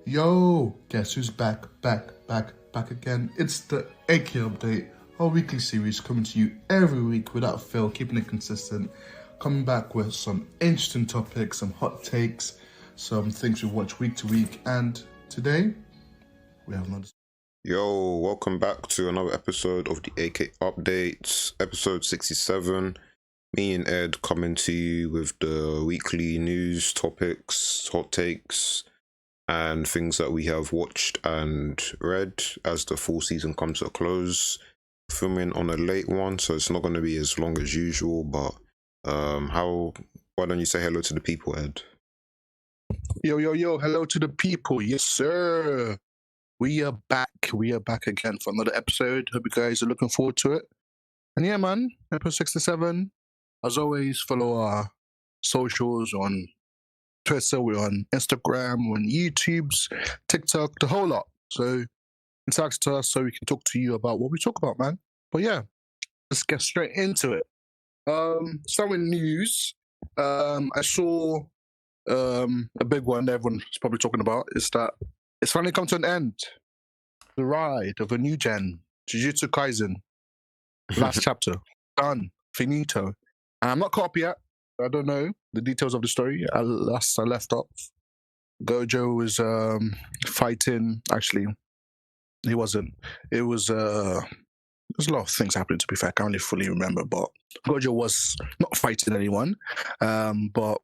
Yo, guess who's back again? It's the AK update, our weekly series coming to you every week without fail, keeping it consistent. Coming back with some interesting topics, some hot takes, some things we watch week to week, and today we have another. Yo, welcome back to another episode of the AK Updates, episode 67. Me and Ed coming to you with the weekly news topics, hot takes, and things that we have watched and read as the full season comes to a close. Filming on a late one, so it's not going to be as long as usual, but why don't you say hello to the people, Ed? Yo, hello to the people. Yes, sir. We are back. We are back again for another episode. Hope you guys are looking forward to it. And yeah, man, episode 67. As always, follow our socials on Twitter, we're on Instagram, we're on YouTube's, TikTok, the whole lot. So interact to us so we can talk to you about what we talk about, man. But yeah, let's get straight into it. Start with news. I saw a big one that everyone's probably talking about is that it's finally come to an end. The ride of a new gen, Jujutsu Kaisen. Last chapter. Done. Finito. And I'm not caught up yet. I don't know the details of the story. I left off. Gojo was fighting. Actually, he wasn't. It was there's a lot of things happening, to be fair. I can't really fully remember, but Gojo was not fighting anyone. But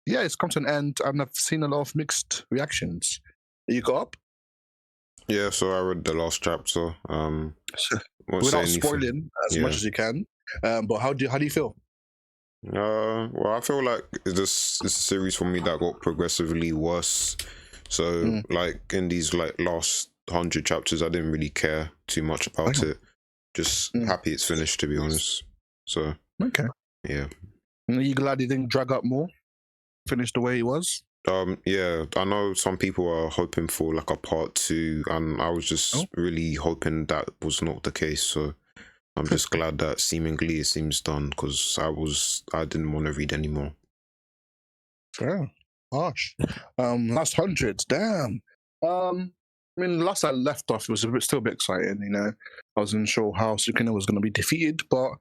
yeah, it's come to an end, and I've seen a lot of mixed reactions. You got up? Yeah, so I read the last chapter. Without spoiling as much as you can. But how do you feel? Well, I feel like it's a series for me that got progressively worse. So, like in these last 100 chapters, I didn't really care too much about it. Just happy it's finished, to be honest. So, okay, yeah. Are you glad it didn't drag up more? Finish the way it was? Yeah, I know some people are hoping for like a part 2, and I was just really hoping that was not the case. So I'm just glad that seemingly it seems done, because I didn't want to read anymore. Fair. Harsh. Last 100, damn. I mean, last I left off, it was still a bit exciting, you know. I wasn't sure how Sukuna was going to be defeated, but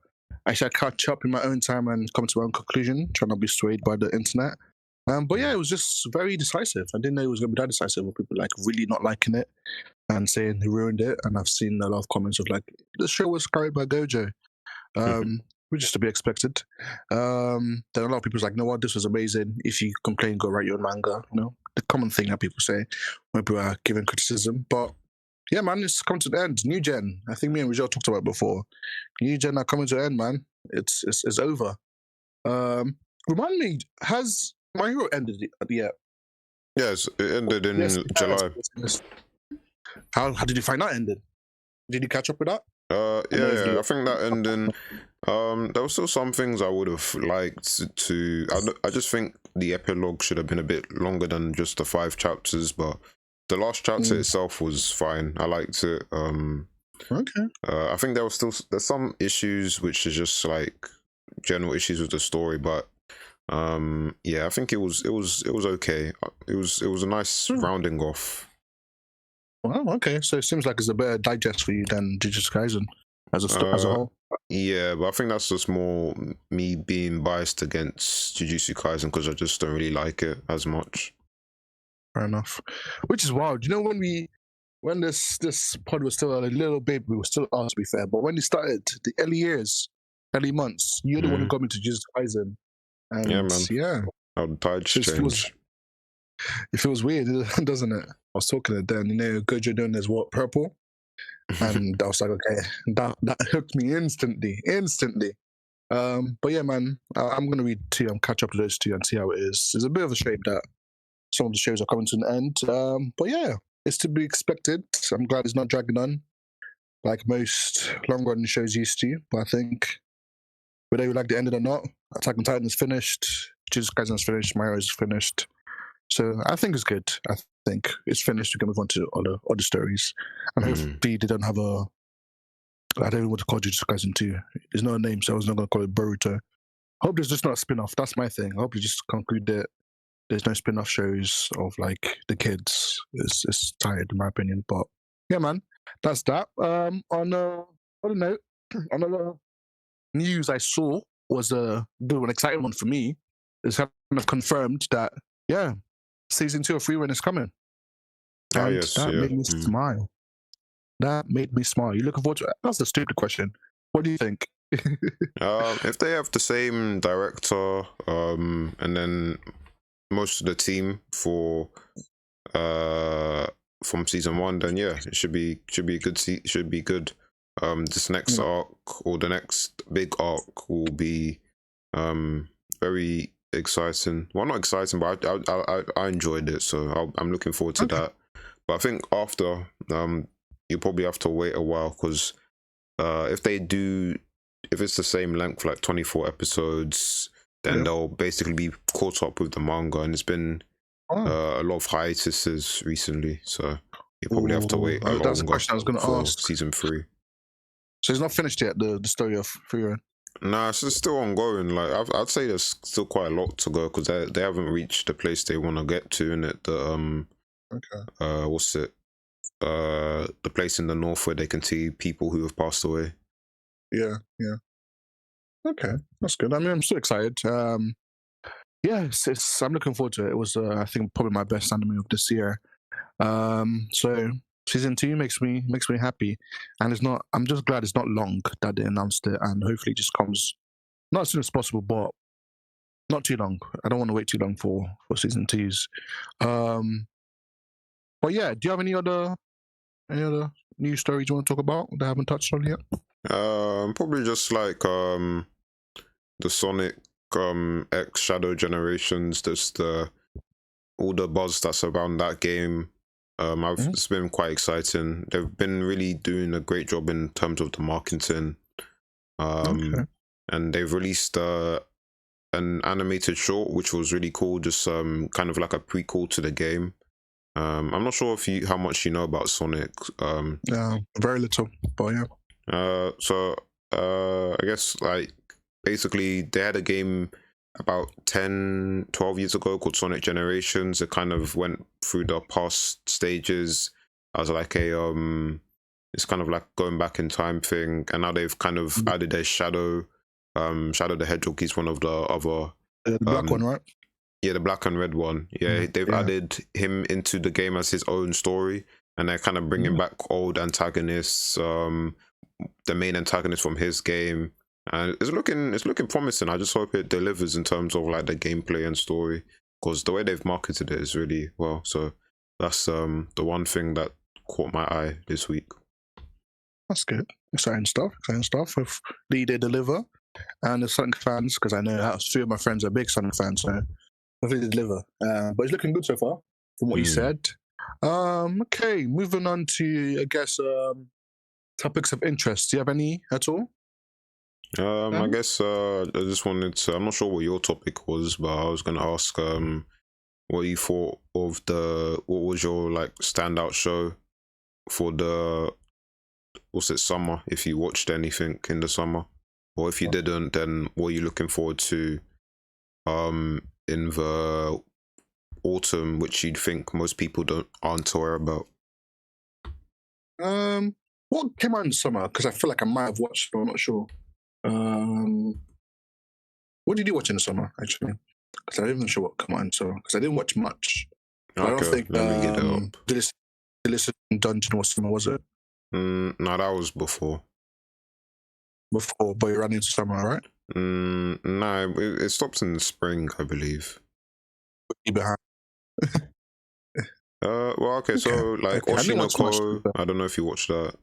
I should catch up in my own time and come to my own conclusion, trying not to be swayed by the internet. But yeah, it was just very decisive. I didn't know it was going to be that decisive, with people like really not liking it and saying he ruined it. And I've seen a lot of comments of like, the show was carried by Gojo, which is to be expected. Then a lot of people's like, you know what, this was amazing. If you complain, go write your own manga. You know, the common thing that people say when people are giving criticism. But yeah, man, it's come to the end. New gen. I think me and Rizal talked about it before. New gen are coming to an end, man. It's over. Remind me, has My Hero ended yet? Yes, it ended in July. How did you find that ended? Did you catch up with that? Yeah, I think that ending. There were still some things I would have liked to. I just think the epilogue should have been a bit longer than just the 5 chapters, but the last chapter itself was fine. I liked it. Okay. I think there's some issues which is just like general issues with the story, but yeah, I think it was okay. It was a nice rounding off. Well, okay. So it seems like it's a better digest for you than Jujutsu Kaisen as a whole. Yeah, but I think that's just more me being biased against Jujutsu Kaisen because I just don't really like it as much. Fair enough. Which is wild. You know, when this pod was still a little baby, we were still to be fair, but when it started, the early months, you're the one who got me to Jujutsu Kaisen. And yeah, man. Yeah. How the tides change. It feels weird, doesn't it? I was talking to them, you know, Gojo doing his what, purple? And I was like, okay, that hooked me instantly. But yeah, man, I'm going to read 2 and catch up to those 2 and see how it is. It's a bit of a shame that some of the shows are coming to an end. But yeah, it's to be expected. I'm glad it's not dragging on like most long-running shows used to. But I think whether you like the ending or not, Attack on Titan is finished, Jujutsu Kaisen is finished, My Hero is finished. So I think it's good. I think it's finished. We can move on to other stories. And hopefully they don't have I don't even want to call Jujutsu Kaisen 2. It's not a name, so I was not going to call it Boruto. I hope there's just not a spin-off. That's my thing. I hope they just conclude it there's no spin-off shows of like the kids. It's tired in my opinion. But yeah, man, that's that. On a note, another news I saw was an exciting one for me. It's kind of confirmed that yeah, season 2 of Free Run is coming, Ah, and yes, that yeah. made me smile. That made me smile. You looking forward to it? That's a stupid question. What do you think? If they have the same director, and then most of the team for from season 1, then yeah, it should be a good should be good. This next arc, or the next big arc, will be very exciting. Well, not exciting, but I enjoyed it, so I'm looking forward to that. But I think after you probably have to wait a while, because if it's the same length, like 24 episodes, then they'll basically be caught up with the manga, and it's been a lot of hiatuses recently, so you probably have to wait That's a longer question I was going to for ask. season 3. So it's not finished yet, the story of Free Run? Nah, it's still ongoing. Like I'd say there's still quite a lot to go, because they haven't reached the place they want to get to in it. The what's it? The place in the north where they can see people who have passed away. Yeah. Okay, that's good. I mean, I'm so excited. Yeah, I'm looking forward to it. It was, I think, probably my best anime of this year. So season 2 makes me happy, and it's not. I'm just glad it's not long that they announced it, and hopefully it just comes not as soon as possible, but not too long. I don't want to wait too long for season 2s. But yeah, do you have any other news stories you want to talk about that I haven't touched on yet? Probably just like the Sonic X Shadow Generations. Just all the buzz that's around that game. It's been quite exciting. They've been really doing a great job in terms of the marketing. And they've released an animated short, which was really cool, just kind of like a prequel to the game. I'm not sure how much you know about Sonic. Yeah, very little, but yeah. So I guess like basically they had a game about 10-12 years ago called Sonic Generations. It kind of went through the past stages as like it's kind of like going back in time thing, and now they've kind of added a Shadow the Hedgehog. He's one of the other the black one, right? Yeah, the black and red one. Yeah, they've added him into the game as his own story, and they're kind of bringing back old antagonists, the main antagonist from his game, and it's looking promising. I just hope it delivers in terms of like the gameplay and story, because the way they've marketed it is really well. So that's the one thing that caught my eye this week. That's good. Exciting stuff. If they deliver, and the Sonic fans, because I know a few of my friends are big Sonic fans, so hopefully they deliver. But it's looking good so far, from what you said. Okay, moving on to, I guess, topics of interest. Do you have any at all? I guess I just wanted to. I'm not sure what your topic was, but I was going to ask what you thought of what was your like standout show for summer, if you watched anything in the summer, or if you didn't, then what are you looking forward to in the autumn, which you'd think most people aren't aware about? What came out in the summer? Because I feel like I might have watched, but I'm not sure. What did you watch in the summer, actually? Because I'm not even sure what came out in the summer, because I didn't watch much. Okay, I don't think let me get it up. Listen Dungeon was summer, was it? No, that was before. Before, but you ran into summer, right? No, it stops in the spring, I believe. Behind. Well, okay, so like Oshinoko, I don't know if you watched that.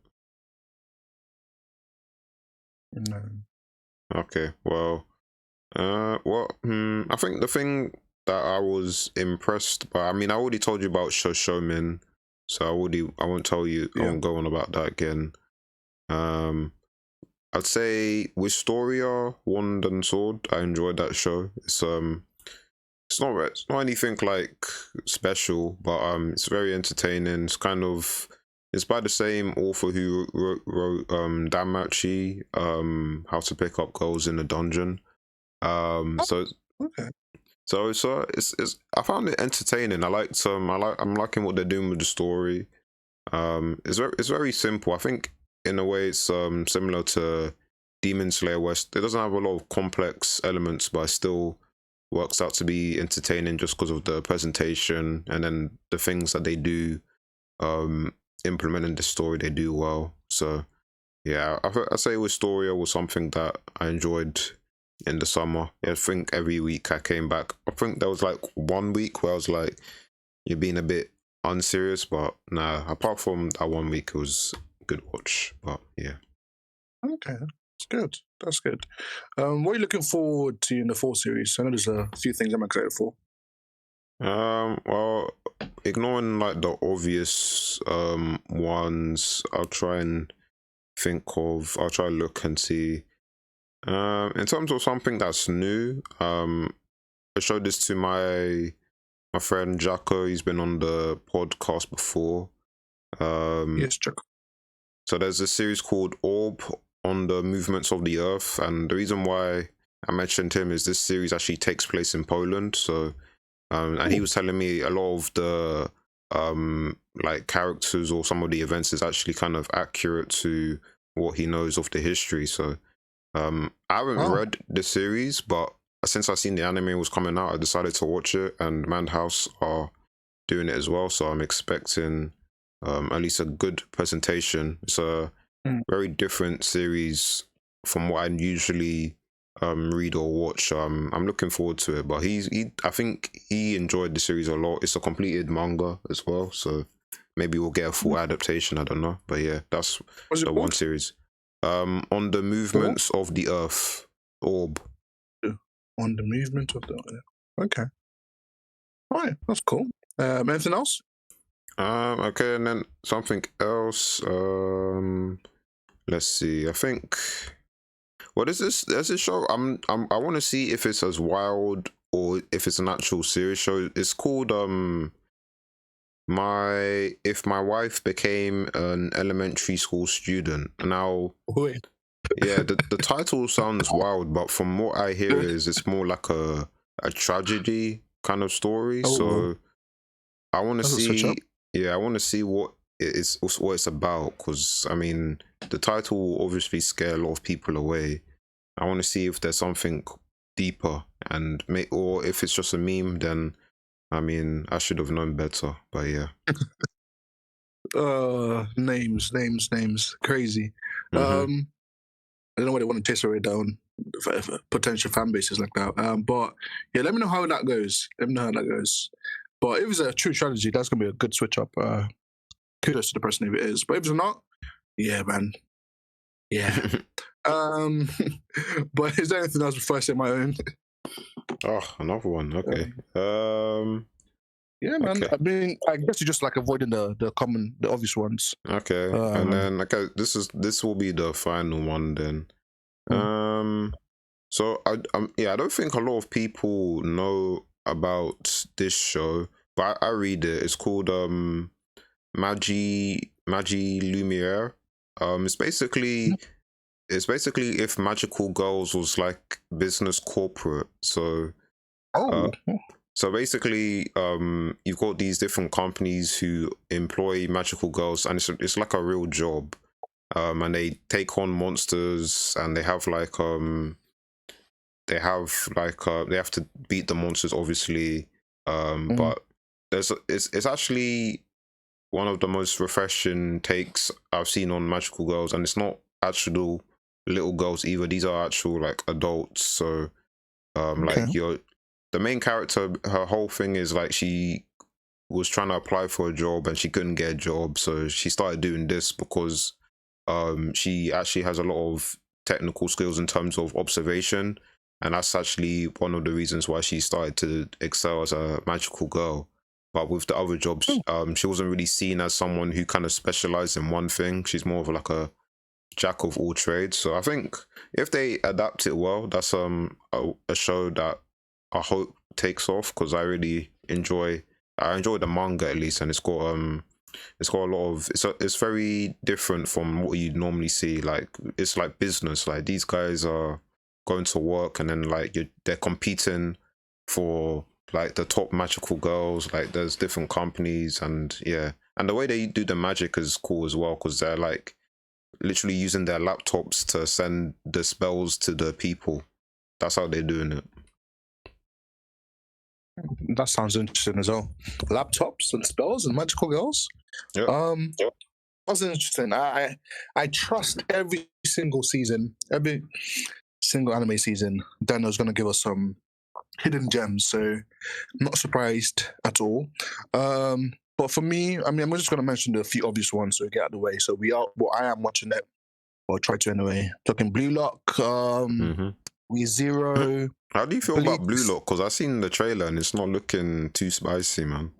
No. Okay, well, I think the thing that I was impressed by, I mean, I already told you about Shoshomin, so I won't tell you, I won't go on about that again. I'd say Wistoria, Wand and Sword, I enjoyed that show. It's not anything like special, but it's very entertaining. It's by the same author who wrote Danmachi, How to Pick Up Girls in a Dungeon. So it's I found it entertaining. I'm liking what they're doing with the story. It's very simple. I think in a way it's similar to Demon Slayer, where it doesn't have a lot of complex elements, but it still works out to be entertaining just because of the presentation and then the things that they do implementing the story they do well. So yeah, I say with Storia was something that I enjoyed in the summer. I think every week I came back. I think there was like 1 week where I was like, you're being a bit unserious, but nah, apart from that 1 week, it was a good watch. But yeah. Okay, that's good. That's good. What are you looking forward to in the fall series? I know there's a few things I'm excited for. Well, ignoring like the obvious ones, I'll try and I'll try to look and see. In terms of something that's new, I showed this to my friend Jacko. He's been on the podcast before. Yes, Chuck. So there's a series called Orb on the movements of the Earth, and the reason why I mentioned him is this series actually takes place in Poland. So, and he was telling me a lot of the like characters or some of the events is actually kind of accurate to what he knows of the history. So, I haven't read the series, but since I seen the anime was coming out, I decided to watch it, and Madhouse are doing it as well. So I'm expecting at least a good presentation. It's a very different series from what I usually read or watch. I'm looking forward to it. But I think he enjoyed the series a lot. It's a completed manga as well, so maybe we'll get a full adaptation. I don't know, but yeah, that's the one series. On the movements of the Earth, Orb. On the movement of the Earth. Okay. All right, that's cool. Anything else? Okay, and then something else. Let's see. I think. What is this? There's this show. I want to see if it's as wild or if it's an actual series show. It's called If My Wife Became an Elementary School Student. Now, Wait. yeah, the title sounds wild, but from what I hear is it's more like a tragedy kind of story. So I want to see. Yeah, I want to see what it's about, because I mean the title will obviously scare a lot of people away. I want to see if there's something deeper, and or if it's just a meme, then I mean I should have known better. But yeah. Names, crazy. Mm-hmm. I don't know why they want to chase away down potential fan bases like that. But yeah, let me know how that goes. But if it's a true strategy, that's gonna be a good switch up. Kudos to the person if it is. But if it's not, yeah, man. Yeah. But is there anything else before I say my own? Oh, another one. Okay. Yeah, man. Okay. I mean, I guess you're just like avoiding the obvious ones. Okay. And then this will be the final one then. So I don't think a lot of people know about this show, but I read it. It's called Magie Lumiere. It's basically if Magical Girls was like business corporate. So so basically you've got these different companies who employ magical girls, and it's like a real job. And they take on monsters, and they have they have to beat the monsters, obviously. But it's actually one of the most refreshing takes I've seen on magical girls, and it's not actual little girls either. These are actual like adults. So like the main character, her whole thing is like she was trying to apply for a job and she couldn't get a job, so she started doing this because she actually has a lot of technical skills in terms of observation, and that's actually one of the reasons why she started to excel as a magical girl. But with the other jobs, she wasn't really seen as someone who kind of specialized in one thing. She's more of like a jack of all trades. So I think if they adapt it well, that's a show that I hope takes off, because I enjoy the manga at least, and it's got a lot of it's very different from what you'd normally see. Like it's like business. Like these guys are going to work, and then like they're competing for like the top magical girls. Like there's different companies, and yeah, and the way they do the magic is cool as well because they're like literally using their laptops to send the spells to the people. That's how they're doing it. That sounds interesting as well. Laptops and spells and magical girls. Yep. That's interesting. I trust every single season, every single anime season, Dano's gonna give us some hidden gems. So not surprised at all. But for me, I mean, I'm just gonna mention the few obvious ones so we get out of the way. So I am watching it, or try to anyway. Talking Blue Lock, We Zero. How do you feel about Blue Lock? Because I've seen the trailer and it's not looking too spicy, man.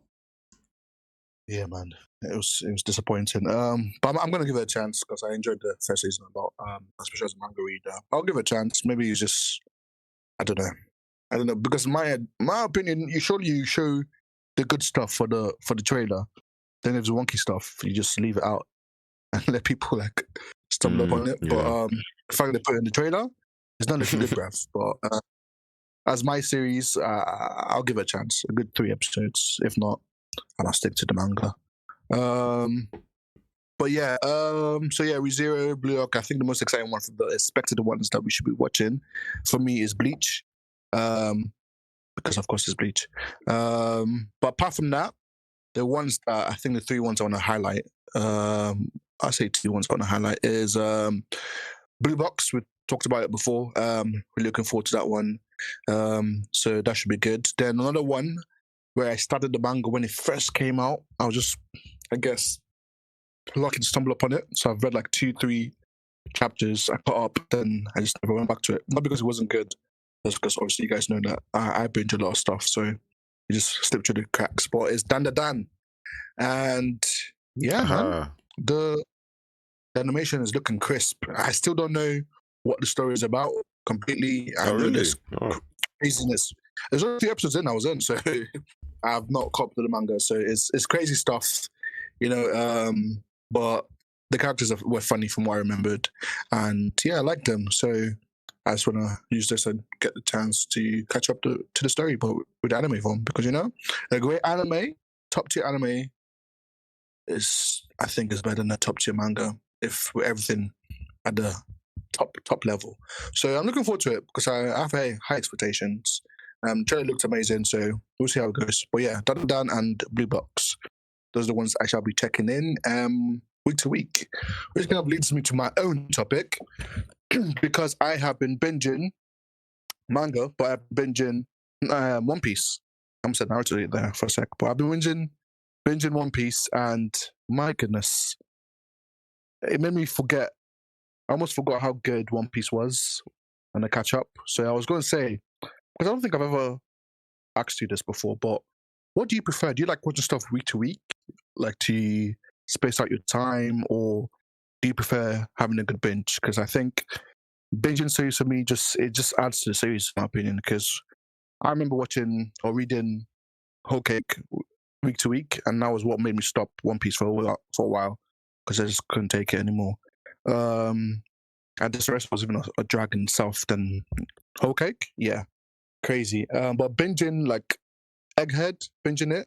Yeah, man, it was disappointing. But I'm gonna give it a chance because I enjoyed the first season a lot. Especially as a manga reader, I'll give it a chance. Maybe it's just I don't know because my opinion, you show the good stuff for the trailer. Then if there's wonky stuff, you just leave it out and let people like stumble upon it. Yeah. But the fact they put it in the trailer, it's not looking good, bruv. But as my series, I'll give it a chance. A good 3 episodes, if not, and I'll stick to the manga. But yeah, so yeah, ReZero, Blue Lock. I think the most exciting one for the expected ones that we should be watching for me is Bleach. Because of course it's Bleach. But apart from that, the ones that I think the 3 ones I want to highlight, I say 2 ones I want to highlight is Blue Box. We talked about it before. We're looking forward to that one. So that should be good. Then another one where I started the manga when it first came out. I was just, I guess, lucky to stumble upon it. So I've read like 2-3 chapters. I caught up, then I just never went back to it. Not because it wasn't good, just because obviously you guys know that I binge a lot of stuff, so you just slip through the cracks. But it's Dan the Dan, and yeah, man, the animation is looking crisp. I still don't know what the story is about completely. I know really? Craziness. There's only 3 episodes in I was in, so I've not copped the manga. So it's crazy stuff, you know. But the characters were funny from what I remembered, and yeah, I liked them. So I just want to use this and get the chance to catch up to the story, but with the anime form, because you know, a great anime, top tier anime, I think is better than a top tier manga if with everything at the top level. So I'm looking forward to it because I have high expectations. Trailer looked amazing, so we'll see how it goes. But yeah, Dan and Blue Box, those are the ones I shall be checking in week to week, which kind of leads me to my own topic because I have been binging manga, but I've been binging One Piece. I'm saying Naruto there for a sec, but I've been binging One Piece, and my goodness, it made me forget. I almost forgot how good One Piece was when I catch up. So I was going to say, because I don't think I've ever asked you this before, but what do you prefer? Do you like watching stuff week to week, like to space out your time, or do you prefer having a good binge? Because I think binging series for me it just adds to the series, in my opinion. Because I remember watching or reading Whole Cake week to week, and that was what made me stop One Piece for a while because I just couldn't take it anymore. And this rest was even a drag in itself than Whole Cake. Yeah, crazy. But binging like Egghead, binging it.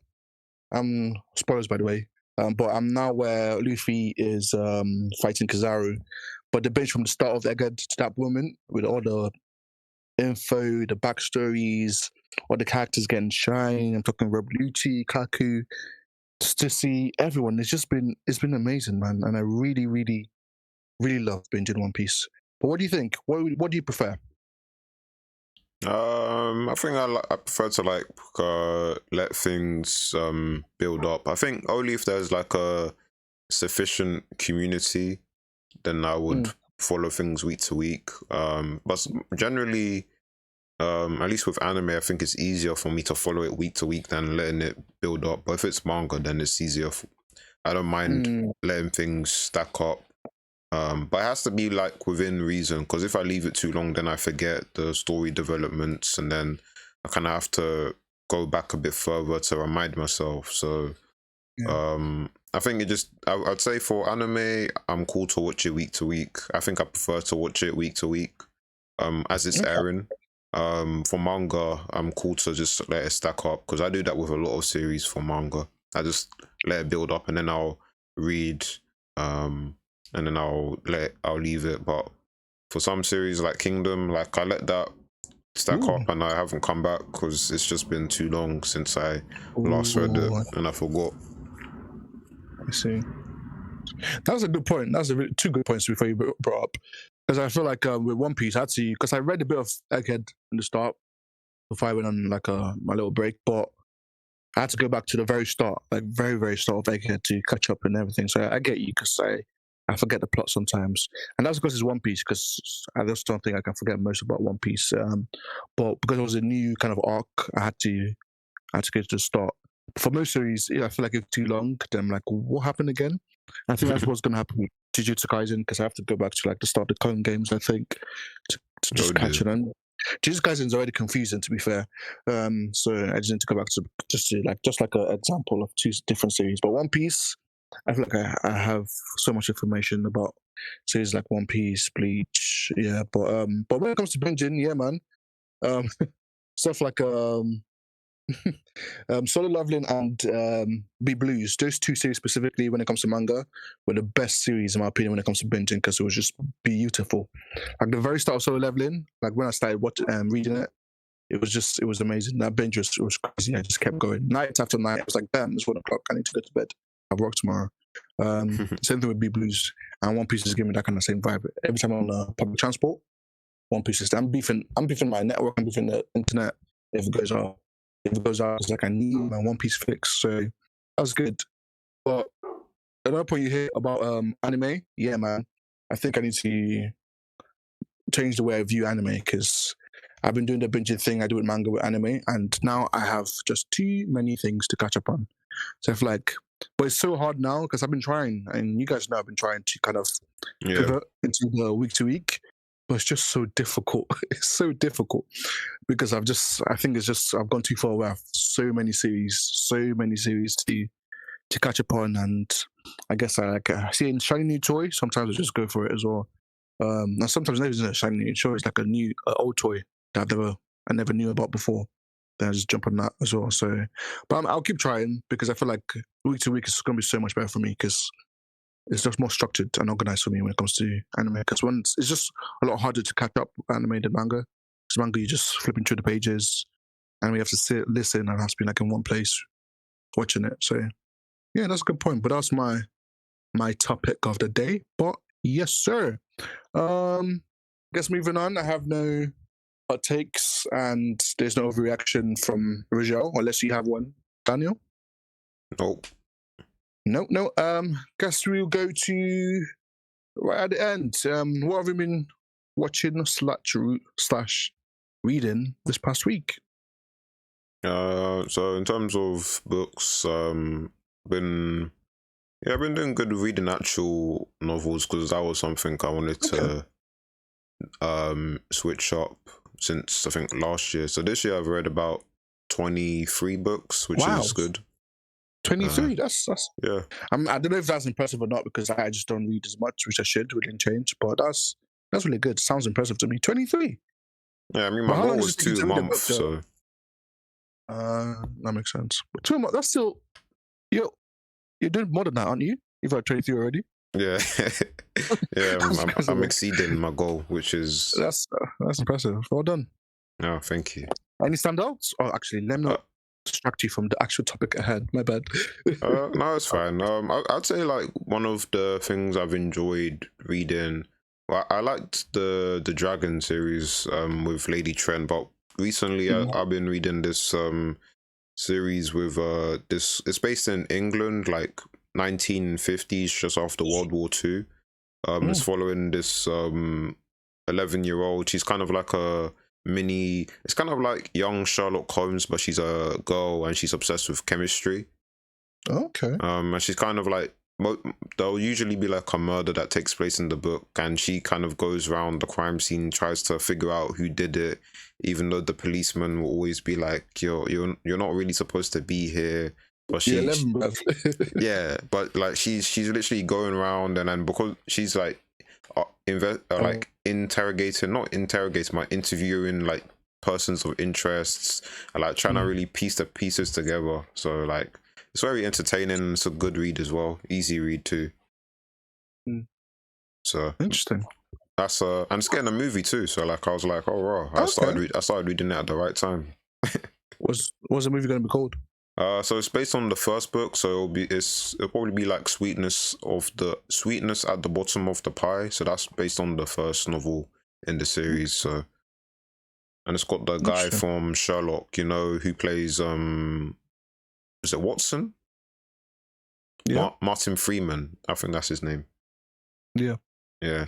Spoilers by the way. But I'm now where Luffy is fighting Kizaru. But the binge from the start of Egghead to that moment with all the info, the backstories, all the characters getting shine. I'm talking Rob Lucci, Kaku, just to see everyone. It's been amazing, man. And I really, really, really love binging One Piece. But what do you think? What do you prefer? I think I prefer to let things build up. I think only if there's like a sufficient community, then I would follow things week to week. But generally, at least with anime, I think it's easier for me to follow it week to week than letting it build up. But if it's manga, then it's easier. I don't mind letting things stack up. But it has to be like within reason, because if I leave it too long, then I forget the story developments, and then I kind of have to go back a bit further to remind myself. So, I think I'd say for anime, I'm cool to watch it week to week. I think I prefer to watch it week to week, as it's airing. For manga, I'm cool to just let it stack up because I do that with a lot of series for manga. I just let it build up and then I'll read, and then I'll leave it. But for some series like Kingdom, like I let that stack Ooh. up and I haven't come back because it's just been too long since I last read it Ooh, and I forgot. I see. That was a good point. That was two good points before you brought up. Because I feel like with One Piece, I had to, because I read a bit of Egghead in the start before I went on like my little break, but I had to go back to the very start, like very, very start of Egghead to catch up and everything. So I get you because I forget the plot sometimes. And that's because it's One Piece, because I just don't think I can forget most about One Piece. But because it was a new kind of arc, I had to go to the start. For most series, I feel like it's too long. Then I'm like, what happened again? I think that's what's going to happen with Jujutsu Kaisen because I have to go back to like the start of the clone games, I think, to just catch it. And Jujutsu Kaisen is already confusing, to be fair. So I just need to go back to just like an example of two different series. But One Piece, I feel like I have so much information about series like One Piece, Bleach, yeah. But when it comes to binging, yeah, man, um, stuff like Solo Leveling and Be Blues, those two series specifically when it comes to manga, were the best series in my opinion when it comes to binging because it was just beautiful. Like the very start of Solo Leveling, like when I started reading it, it was amazing. That binge was crazy. I just kept going night after night. I was like, damn, it's 1 o'clock. I need to go to bed. I work tomorrow. Same thing with Be Blues, and One Piece is giving me that kind of same vibe. Every time I'm on public transport, One Piece is. I'm beefing my network. I'm beefing the internet. If it goes out, it's like I need my One Piece fix. So that was good. But another point you hear about anime, yeah, man. I think I need to change the way I view anime because I've been doing the binging thing I do with manga with anime, and now I have just too many things to catch up on. So I feel like, but it's so hard now because I've been trying, and you guys know I've been trying to kind of pivot into the week to week, but it's just so difficult. It's so difficult because I think it's just I've gone too far away. I have so many series to catch up on, and I guess I see a shiny new toy. Sometimes I just go for it as well. And sometimes it isn't a shiny new toy; it's like a new old toy that I never knew about before. Then I just jump on that as well. So, but I'll keep trying because I feel like week to week is going to be so much better for me because it's just more structured and organized for me when it comes to anime. Because it's just a lot harder to catch up anime than manga. Because manga, you're just flipping through the pages, and we have to sit, listen, and have to be like in one place watching it. So, yeah, that's a good point. But that's my topic of the day. But yes, sir. Guess moving on. I have no hot takes, and there's no overreaction from Rajel, unless you have one, Daniel. Nope. No. Guess we'll go to right at the end. What have you been watching slash reading this past week? So in terms of books, I've been doing good reading actual novels because that was something I wanted to switch up since I think last year. So this year I've read about 23 books, which is good. 23. That's yeah. I don't know if that's impressive or not because I just don't read as much, which I should. Wouldn't change, but that's really good. Sounds impressive to me. 23. Yeah, I mean my goal was 2 months, so that makes sense. But 2 months. That's still you're doing more than that, aren't you? You've had 23 already. Yeah, yeah. I'm exceeding my goal, which is that's impressive. Well done. No, thank you. Any standouts? Oh, actually, let me not distract you from the actual topic ahead. My bad. No, it's fine. I'd say like one of the things I've enjoyed reading. Well, I liked the Dragon series with Lady Trent, but recently I've been reading this series with this. It's based in England, like 1950s, just after World War II. It's following this 11-year-old. She's kind of like a mini. It's kind of like young Sherlock Holmes, but she's a girl and she's obsessed with chemistry. Okay. And she's kind of like there'll usually be like a murder that takes place in the book, and she kind of goes around the crime scene, tries to figure out who did it, even though the policeman will always be like, you're not really supposed to be here. But yeah, but like she's literally going around, and then because she's like interviewing like persons of interests, and like trying to really piece the pieces together. So like it's very entertaining. It's a good read as well, easy read too. So Interesting. that's and it's getting a movie too. So like I was like, oh wow, I started reading it at the right time. What's the movie going to be called? So it's based on the first book, so it'll probably be like sweetness at the bottom of the pie. So that's based on the first novel in the series. So, and it's got the guy from Sherlock, who plays is it Watson? Yeah, Martin Freeman, I think that's his name. Yeah.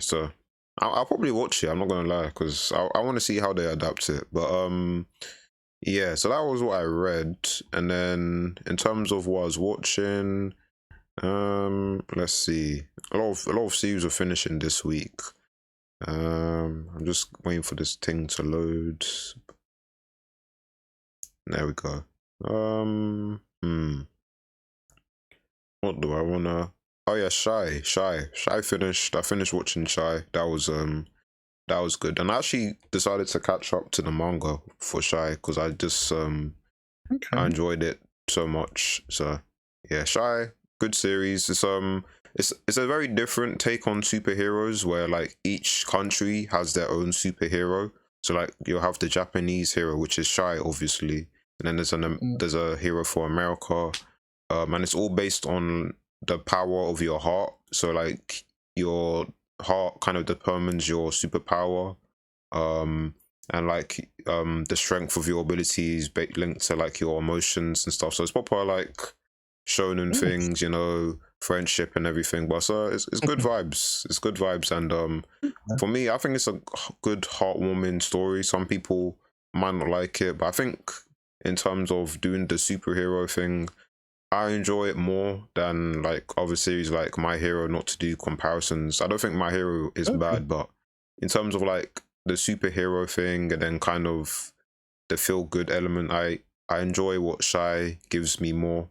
So I'll probably watch it. I'm not gonna lie, because I want to see how they adapt it. But yeah, so that was what I read, and then in terms of what I was watching, let's see, a lot of series are finishing this week. I'm just waiting for this thing to load. There we go. What do I wanna? Oh yeah, Shy finished. I finished watching Shy. That was good, and I actually decided to catch up to the manga for Shy because I just I enjoyed it so much. So yeah, Shy, good series. It's a very different take on superheroes where like each country has their own superhero. So like you'll have the Japanese hero, which is Shy, obviously, and then there's a hero for America, and it's all based on the power of your heart. So like your heart kind of determines your superpower, and like the strength of your abilities linked to like your emotions and stuff. So it's proper like shonen things, friendship and everything. But so it's good vibes. It's good vibes, and for me, I think it's a good heartwarming story. Some people might not like it, but I think in terms of doing the superhero thing, I enjoy it more than like other series like My Hero. Not to do comparisons, I don't think My Hero is bad, but in terms of like the superhero thing and then kind of the feel good element, I enjoy what Shy gives me more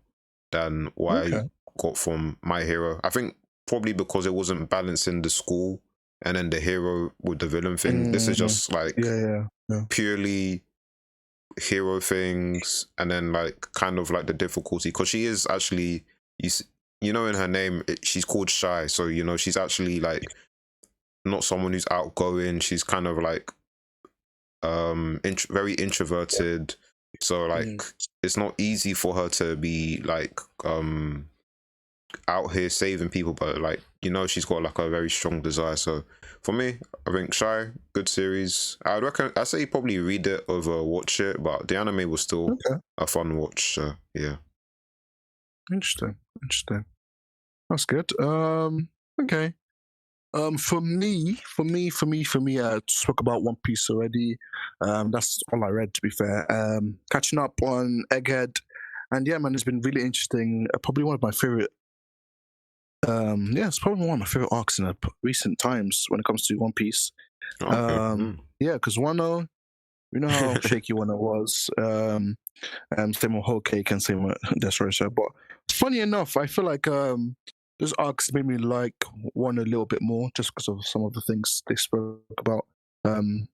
than what I got from My Hero. I think probably because it wasn't balancing the school and then the hero with the villain thing. This is just like purely hero things, and then like kind of like the difficulty, because she is actually, in her name she's called Shy, so she's actually like not someone who's outgoing. She's kind of like very introverted, so like it's not easy for her to be like out here saving people, but like she's got like a very strong desire. So for me, I think Shy, good series. I'd say probably read it over watch it, but the anime was still a fun watch. So yeah. Interesting. That's good. Okay. For me, I spoke about One Piece already. That's all I read, to be fair. Catching up on Egghead, and yeah, man, it's been really interesting. Probably one of my favorite. It's probably one of my favorite arcs in the recent times when it comes to One Piece. Yeah, because Wano, you know how shaky Wano was. Same with Whole Cake and same with Dressrosa. But funny enough, I feel like those arcs made me like Wano a little bit more just because of some of the things they spoke about. And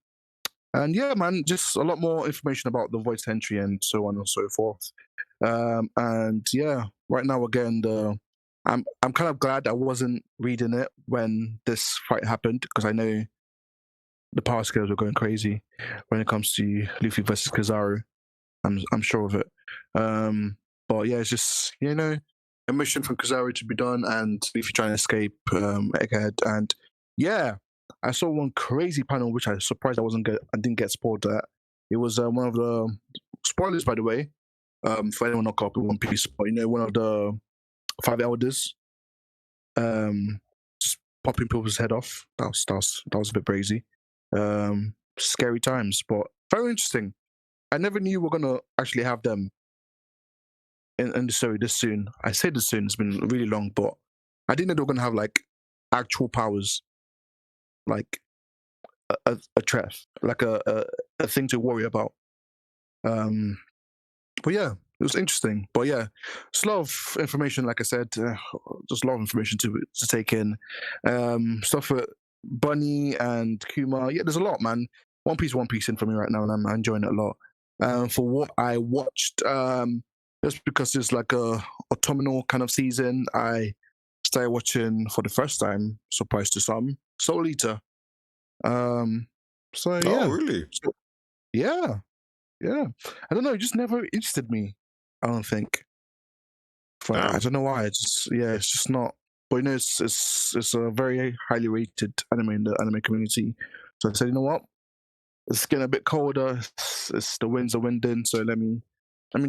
yeah, man, just a lot more information about the voice entry and so on and so forth. And yeah, right now again, I'm kind of glad I wasn't reading it when this fight happened, because I know the power scales were going crazy when it comes to Luffy versus Kizaru. I'm sure of it. But yeah, it's just a mission from Kizaru to be done, and Luffy trying to escape Egghead. And yeah, I saw one crazy panel which I was surprised I didn't get spoiled at. It was one of the spoilers, by the way, for anyone not caught up in One Piece. But one of the 5 elders, just popping people's head off. That was a bit crazy. Scary times, but very interesting. I never knew we are gonna actually have them in the story this soon. I say this soon, it's been really long, but I didn't know they were gonna have like actual powers, like a threat, like a thing to worry about. But yeah, it was interesting. But yeah, it's a lot of information, like I said, just a lot of information to take in. Stuff with Bunny and Kuma. Yeah, there's a lot, man. One Piece in for me right now, and I'm enjoying it a lot. For what I watched, just because it's like a autumnal kind of season, I started watching for the first time, surprise to some, Soul Eater. So Oh, yeah, really? so, yeah, yeah. I don't know, it just never interested me. I don't think. I Damn. don't know why. It's just not. But it's a very highly rated anime in the anime community. So I said, you know what? It's getting a bit colder. It's the winds are winding, so let me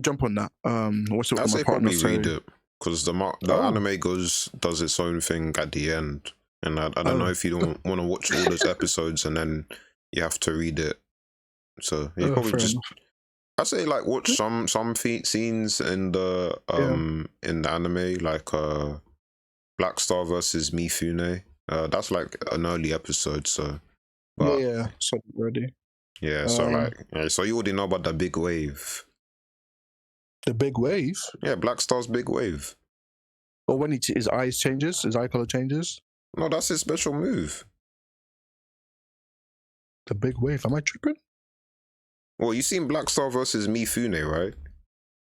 jump on that. Watch it I'd with my say partner. probably So read it because the oh anime does its own thing at the end, and I don't know oh if you don't want to watch all those episodes and then you have to read it. So you probably fair just enough. I say like watch some scenes Yeah in the anime like Black Star versus Mifune. That's like an early episode. So yeah but yeah. So ready. yeah, so Um, like so you already know about the big wave. the big wave. Yeah, Black Star's big wave. Or when his eyes changes, his eye color changes. No, that's his special move. The big wave. Am I tripping? Well, you seen Black Star versus Mifune, right?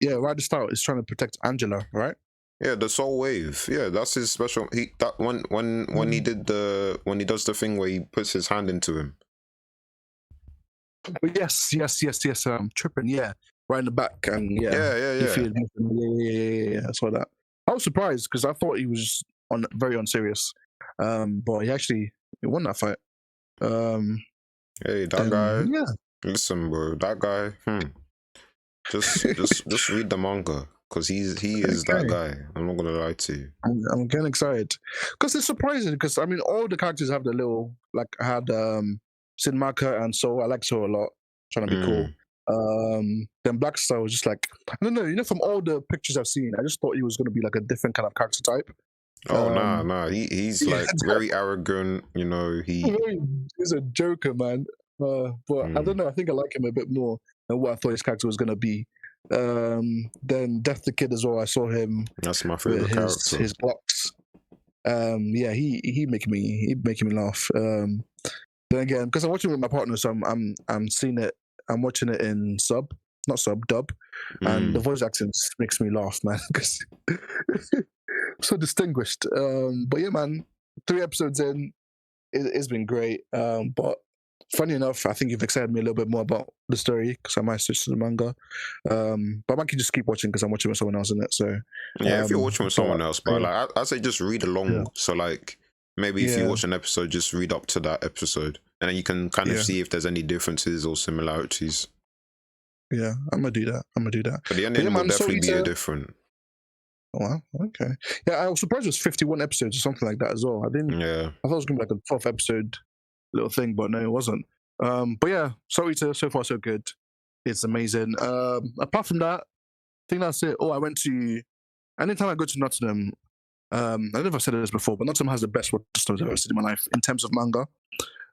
Yeah, right at the start, it's trying to protect Angela, right? Yeah, the Soul Wave. Yeah, that's his special. He that when he Mm. did when he does the thing where he puts his hand into him. But yes. I'm tripping. Yeah, right in the back, and yeah, Yeah, yeah, he yeah. feels. Yeah. I saw that. I was surprised because I thought he was on very unserious. But he won that fight. Um, Hey, that and guy. yeah, Listen, bro, that guy. Just read the manga because he is that okay. guy. I'm not gonna lie to you. I'm getting excited because it's surprising because I mean all the characters have the little like I had Sinmaka and So I like So a lot, trying to be cool. Mm. Then Black Star was just like I don't know, from all the pictures I've seen, I just thought he was gonna be like a different kind of character type. Oh nah. He's Yeah, like very arrogant. You know he's a joker, man. But I don't Mm, know. I think I like him a bit more than what I thought his character was gonna be. Then Death the Kid as well. I saw him that's my with favorite his character. his Glocks. Yeah, he making me laugh. Then again, because I'm watching with my partner, so I'm seeing it. I'm watching it in not sub, dub, and the Mm. voice acting makes me laugh, man, because so distinguished. But yeah, man, 3 episodes in, it's been great. But funny enough, I think you've excited me a little bit more about the story because I might switch to the manga. But I might just keep watching because I'm watching with someone else in it. So, Yeah, if you're watching with but someone else, but like I say, just read yeah, along. So like maybe if you yeah, watch an episode, just read up to that episode, and then you can kind of yeah. see if there's any differences or similarities. Yeah, I'm gonna do that. But the But yeah, ending will man, Soul definitely be a Eater. different. Oh, wow, okay. Yeah, I was surprised it was 51 episodes or something like that as well. Yeah, I thought it was gonna be like a 12 episode little thing, but no, it wasn't. But yeah, Soul Eater, so far so good. It's amazing. Apart from that, I think that's it. Oh, anytime I go to Nottingham, I don't know if I've said this before, but Nottingham has the best Waterstones I've ever seen in my life in terms of manga.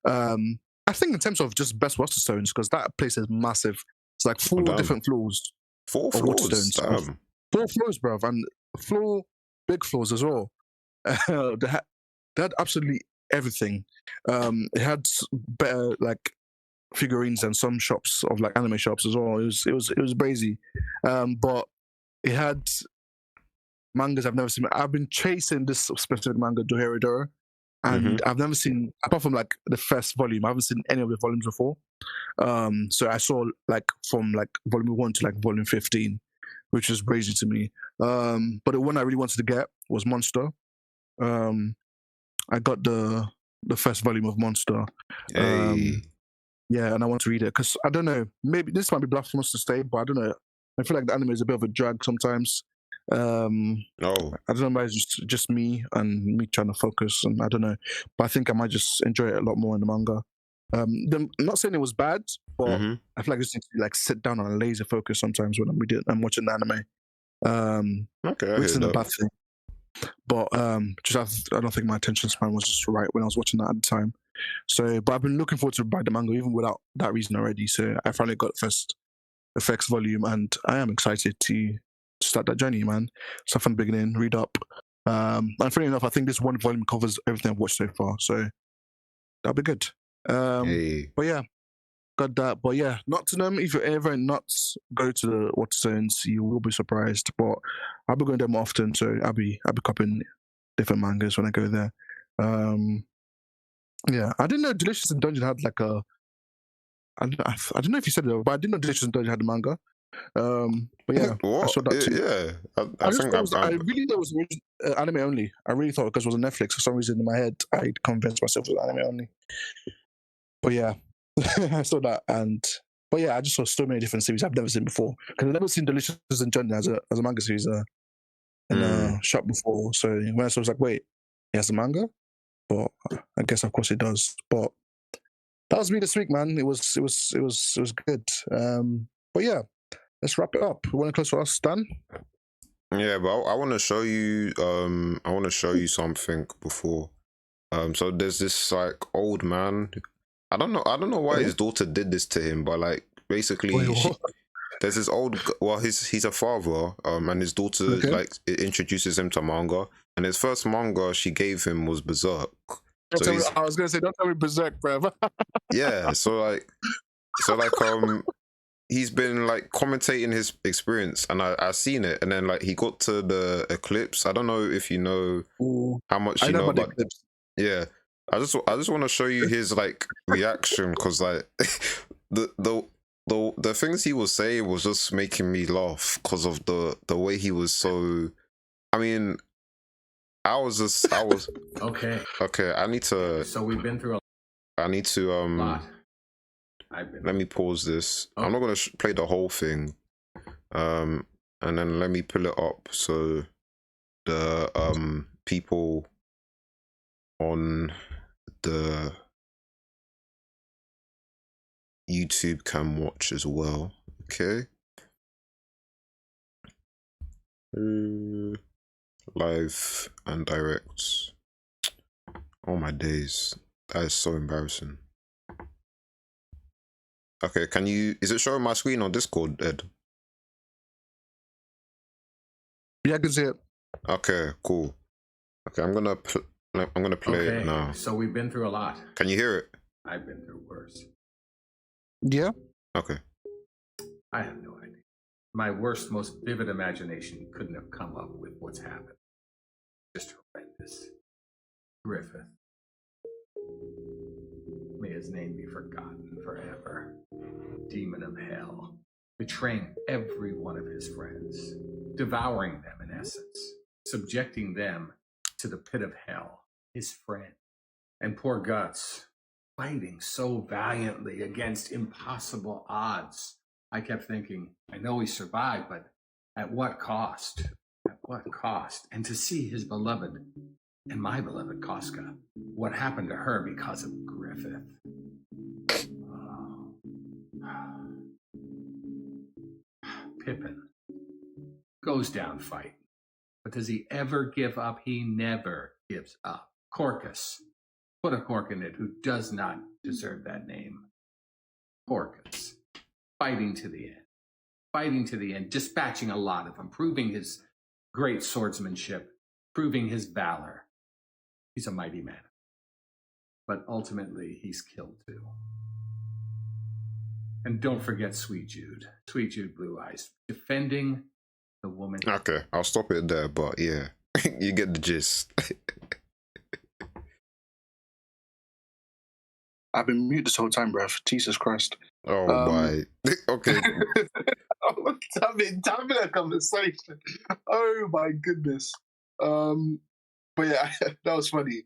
I think in terms of just best Waterstones, because that place is massive. It's like oh, 4 damn, different floors 4 of floors, Waterstones. damn. 4 floors, bruv, and big floors as well. They had absolutely everything. It had better like figurines than some shops of like anime shops as well. It was crazy. But it had mangas I've never seen. I've been chasing this specific manga, Doherodoro, Mm-hmm. and I've never seen apart from like the first volume. I haven't seen any of the volumes before. So I saw like from like volume 1 to like volume 15, which was crazy to me. But the one I really wanted to get was Monster. Um, I got the first volume of Monster. Um, Hey, yeah, and I want to read it because I don't know. Maybe this might be blasphemous to say, but I don't know. I feel like the anime is a bit of a drag sometimes. oh, I don't know, maybe it's just me and me trying to focus, and I don't know. But I think I might just enjoy it a lot more in the manga. I'm not saying it was bad, but mm-hmm. I feel like I just need to like sit down and laser focus sometimes when I'm watching the anime. Okay, I Which hear isn't a that. bad thing. But I don't think my attention span was just right when I was watching that at the time. So, but I've been looking forward to buy the manga even without that reason already. So I finally got the first volume, and I am excited to start that journey, man. Start from the beginning, read up. And funny enough, I think this one volume covers everything I've watched so far. So that'll be good. Hey, But yeah, got that. But yeah, Nottingham, if you're ever in Nuts, go to the Waterstones. You will be surprised. But I'll be going there more often, so I'll be copying different mangas when I go there. Yeah, I didn't know Delicious in Dungeon had like a. I don't know if you said it, but I didn't know Delicious in Dungeon had a manga. But yeah, I What? saw that too. Yeah, I I just think thought it was, I really thought it was anime only. I really thought because it was on Netflix for some reason in my head. I convinced myself it was anime only. But yeah, I saw that, but yeah, I just saw so many different series I've never seen before because I've never seen Delicious in Dungeon as a manga series in a shop before. So when I saw, I was like, wait, he has a manga, but I guess of course it does. But that was me this week, man. It was good. But yeah, let's wrap it up. You want to close for us, Dan? Yeah, but I want to show you. I want to show you something before. So there's this like old man. I don't know why his daughter did this to him, but like basically, Wait, there's this well, he's a father. And his daughter like it introduces him to manga, and his first manga she gave him was Berserk. I was gonna say, don't tell me Berserk, bro. Yeah, so like he's been like commentating his experience, and I seen it, and then like he got to the eclipse. I don't know if you know how much you know about eclipse. Yeah, I just want to show you his like reaction because like the things he was saying was just making me laugh because of the way he was so. I mean, I was okay. I need to. So we've been through I need to lot. Let me pause this. I'm not gonna play the whole thing. And then let me pull it up so the people on the YouTube can watch as well. Okay. Live and direct. Oh my days. That is so embarrassing. Okay, is it showing my screen on Discord, Ed? Yeah, I can see it. Okay, cool. Okay, I'm gonna play it now. So we've been through a lot. Can you hear it? I've been through worse. Yeah. Okay. I have no idea. My worst, most vivid imagination couldn't have come up with what's happened. Just horrendous. Griffith. May his name be forgotten forever. Demon of hell. Betraying every one of his friends. Devouring them in essence. Subjecting them to the pit of hell. His friend. And poor Guts. Fighting so valiantly against impossible odds. I kept thinking, I know he survived, but at what cost? At what cost? And to see his beloved and my beloved Koska, what happened to her because of Griffith? Oh. Pippin goes down fighting, but does he ever give up? He never gives up. Corcus, put a cork in it who does not deserve that name. Corcus, fighting to the end, dispatching a lot of them, proving his great swordsmanship, proving his valor. He's a mighty man. But ultimately, he's killed too. And don't forget Sweet Jude Blue Eyes, defending the woman. Okay, I'll stop it there, but yeah, you get the gist. I've been mute this whole time, bruv. Jesus Christ. Oh my. Okay. Damn it, a conversation. Oh my goodness. But yeah, that was funny.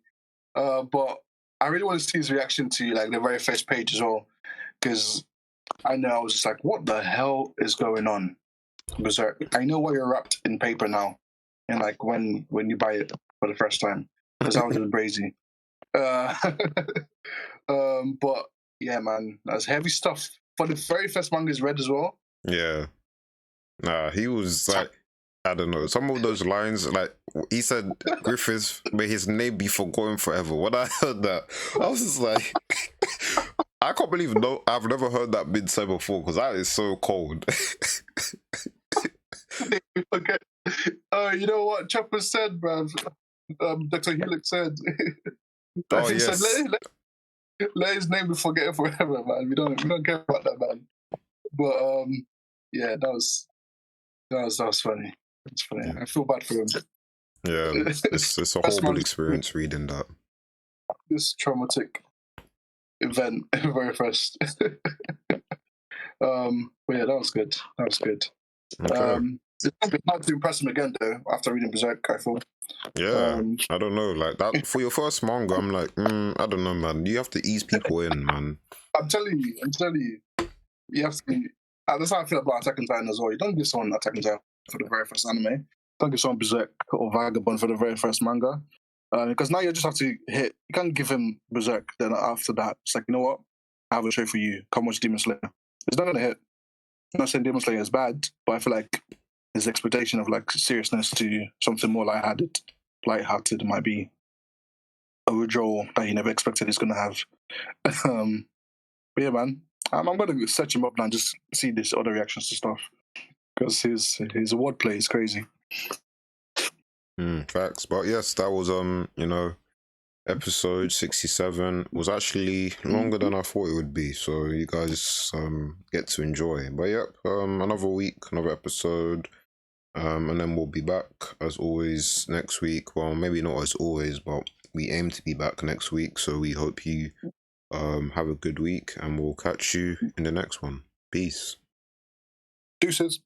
But I really want to see his reaction to like the very first page as well, because I know I was just like, what the hell is going on? Because I know why you're wrapped in paper now, and like when you buy it for the first time, because I was just crazy. But yeah, man, that's heavy stuff. For the very first manga is read as well. Yeah. Nah, he was like, I don't know, some of those lines, like he said, Griffiths, may his name be forgotten forever. When I heard that, I was just like, I can't believe I've never heard that been said before because that is so cold. Okay. You know what Chopper said, bruv? Dr. Helix said. Oh, yes. Said, Let his name be forgotten forever, man. We don't care about that, man. But yeah, that was funny. It's funny. Yeah. I feel bad for him. Yeah, it's a That's horrible my- experience reading that. This traumatic event very first. But yeah, that was good. That was good. Okay. It's hard to impress him again though after reading Berserk, I feel. Yeah, I don't know. Like that for your first manga, I'm like, I don't know, man. You have to ease people in, man. I'm telling you, you have to. That's how I feel about Attack on Titan as well. You don't give someone Attack on Titan for the very first anime. Don't give someone Berserk or Vagabond for the very first manga. Because now you just have to hit. You can't give him Berserk. Then after that, it's like, you know what? I have a show for you. Come watch Demon Slayer. It's not gonna hit. I'm not saying Demon Slayer is bad, but I feel like his expectation of like seriousness to something more lighthearted might be a withdrawal that he never expected he's gonna have. But yeah, man, I'm gonna search him up now and just see these other reactions to stuff because his wordplay is crazy. Facts. But yes, that was episode 67 was actually longer than I thought it would be, so you guys get to enjoy. But yep, another week, another episode, and then we'll be back as always next week. Well, maybe not as always, but we aim to be back next week, so we hope you have a good week, and we'll catch you in the next one. Peace. Deuces.